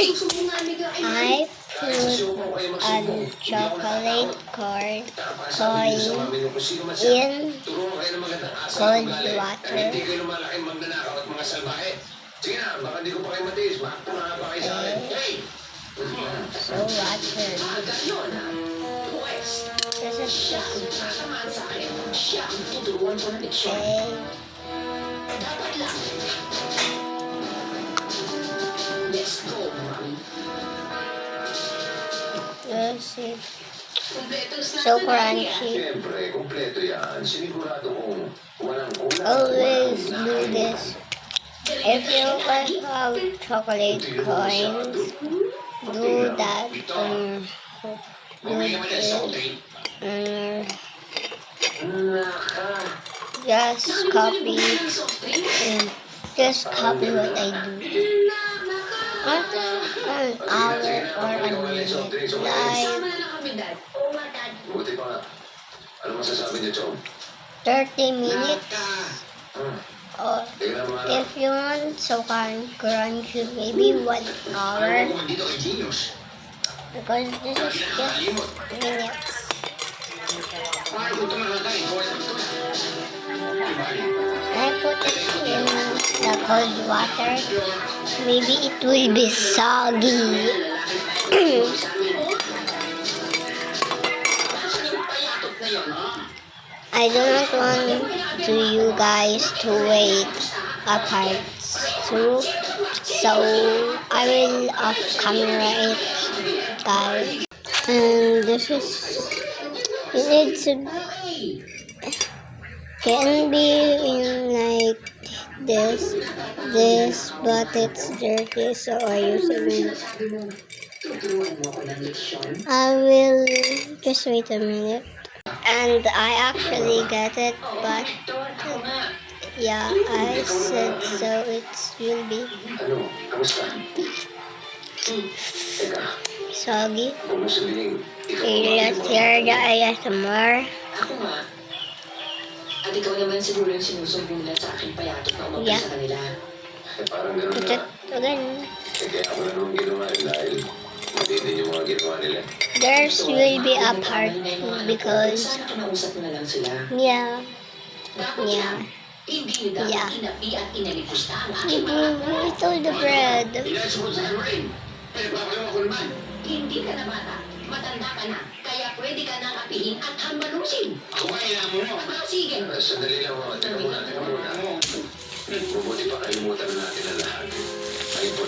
I put a chocolate coin in cold water. So water. This is okay. Let's go, mommy. Let's see. So crunchy. Siyempre, kompleto yan. Sinigurado kong walang kulang. Always do this. If you have chocolate coins, do that. Just copy. Just copy what I do. After an hour or a minute, like Buti pa. Ano masasabi niyo, Chong? 30 minutes. Or Tingnan mo nga. if you want so crunchy, maybe 1 hour. Dito kay Genius. Because this is just minutes. Ay, ito na lang tayo. I put it in the cold water. Maybe it will be soggy. I don't want to you guys to wait a part 2, so I will off camera it, guys. And this is, it needs to can be in like this, but it's dirty, so I use it. I will just wait a minute. And I actually get it, but yeah, I said so it will be Ano? Kamusta? Teka, soggy. huwag mo sabihin. Okay, let's hear the ASMR. Ako nga. At ikaw naman siguro yung sinusumbulan sa aking payatot na umabot Yeah. sa kanila. Parang gano'n Put na. it again. Kaya ako na nung ginawa dahil hindi din yung mga ginawa nila. There's will be a part 2 because Sana kinausap mo na lang sila. yeah. Hindi nila Yeah. inapi at inalipusta ang aking mga Ito the bread. Inasunod sa Lorraine. Pagpapagawa ko naman. Hindi ka na bata. Matanda ka na. Kaya pwede ka nang apihin at hambalusin. Ako ay mo. Sige. Sandali lang mga. Teka muna. Mabuti pa kalimutan na natin ang lahat. Ang importante